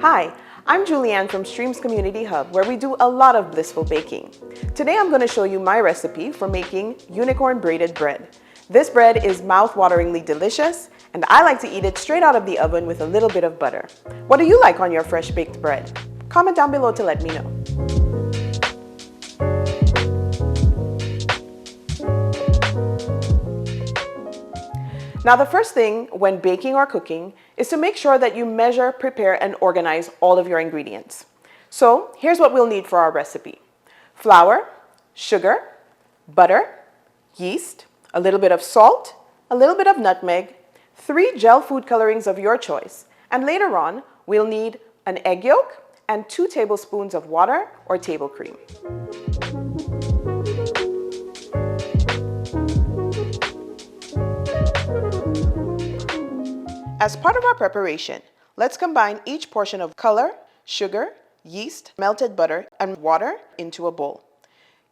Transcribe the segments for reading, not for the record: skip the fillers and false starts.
Hi, I'm Juli-Anne from Streams Community Hub, where we do a lot of blissful baking. Today I'm going to show you my recipe for making unicorn braided bread. This bread is mouth-wateringly delicious, and I like to eat it straight out of the oven with a little bit of butter. What do you like on your fresh baked bread? Comment down below to let me know. Now, the first thing when baking or cooking is to make sure that you measure, prepare, and organize all of your ingredients. So here's what we'll need for our recipe: flour, sugar, butter, yeast, a little bit of salt, a little bit of nutmeg, 3 gel food colorings of your choice, and later on, we'll need an egg yolk and 2 tablespoons of water or table cream. As part of our preparation, let's combine each portion of color, sugar, yeast, melted butter, and water into a bowl.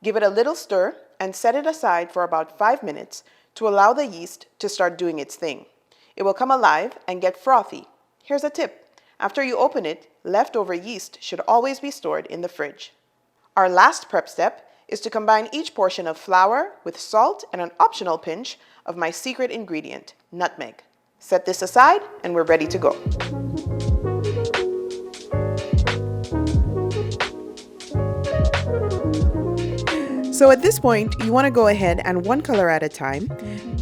Give it a little stir and set it aside for about 5 minutes to allow the yeast to start doing its thing. It will come alive and get frothy. Here's a tip: after you open it, leftover yeast should always be stored in the fridge. Our last prep step is to combine each portion of flour with salt and an optional pinch of my secret ingredient, nutmeg. Set this aside and we're ready to go. So at this point, you want to go ahead and one color at a time,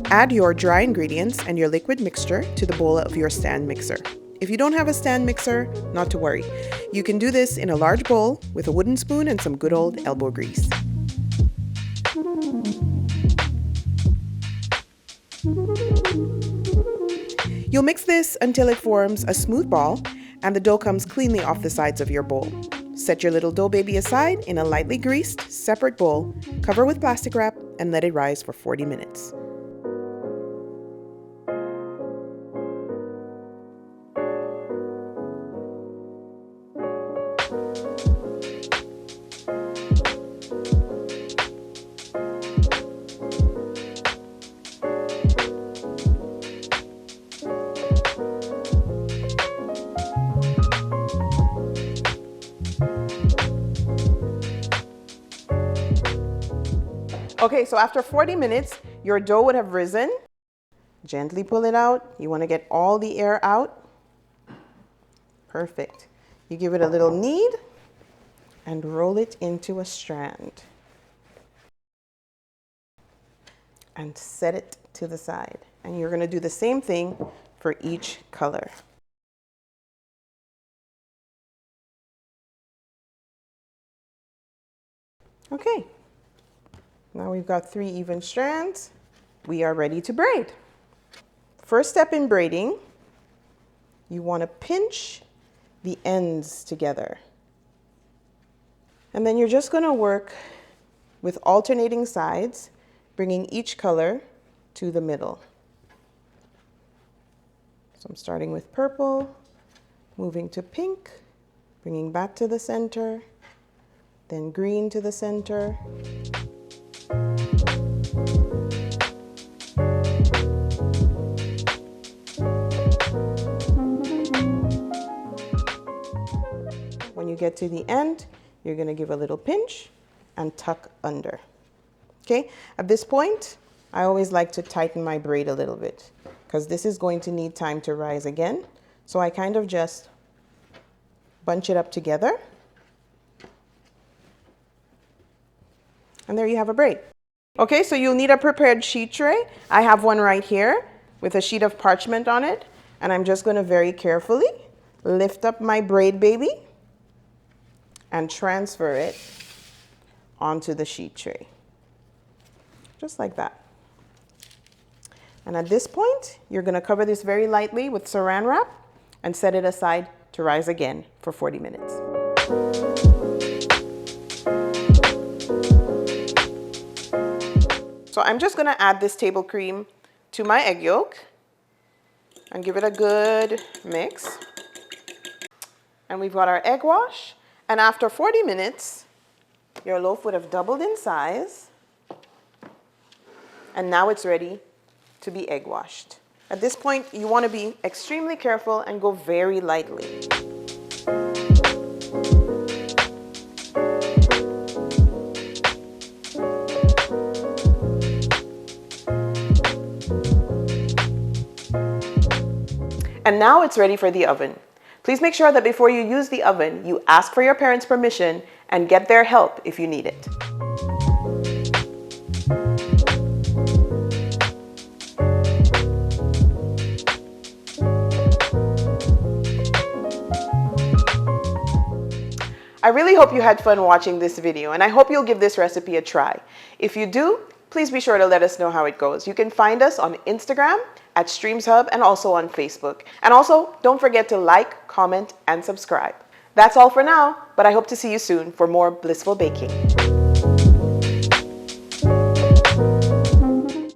add your dry ingredients and your liquid mixture to the bowl of your stand mixer. If you don't have a stand mixer, not to worry. You can do this in a large bowl with a wooden spoon and some good old elbow grease. You'll mix this until it forms a smooth ball and the dough comes cleanly off the sides of your bowl. Set your little dough baby aside in a lightly greased, separate bowl, cover with plastic wrap, and let it rise for 40 minutes. Okay, so after 40 minutes, your dough would have risen. Gently pull it out. You want to get all the air out. Perfect. You give it a little knead and roll it into a strand. And set it to the side. And you're going to do the same thing for each color. Okay. Now we've got 3 even strands. We are ready to braid. First step in braiding, you want to pinch the ends together. And then you're just going to work with alternating sides, bringing each color to the middle. So I'm starting with purple, moving to pink, bringing back to the center, then green to the center. When you get to the end, you're going to give a little pinch and tuck under. Okay, at this point, I always like to tighten my braid a little bit because this is going to need time to rise again. So I kind of just bunch it up together. And there you have a braid. Okay, so you'll need a prepared sheet tray. I have one right here with a sheet of parchment on it. And I'm just going to very carefully lift up my braid baby and transfer it onto the sheet tray. Just like that. And at this point, you're going to cover this very lightly with saran wrap and set it aside to rise again for 40 minutes. So I'm just going to add this table cream to my egg yolk and give it a good mix. And we've got our egg wash. And after 40 minutes, your loaf would have doubled in size. And now it's ready to be egg washed. At this point, you want to be extremely careful and go very lightly. And now it's ready for the oven. Please make sure that before you use the oven, you ask for your parents' permission and get their help if you need it. I really hope you had fun watching this video, and I hope you'll give this recipe a try. If you do, please be sure to let us know how it goes. You can find us on Instagram at Streams Hub and also on Facebook. And also, don't forget to like, comment, and subscribe. That's all for now, but I hope to see you soon for more blissful baking.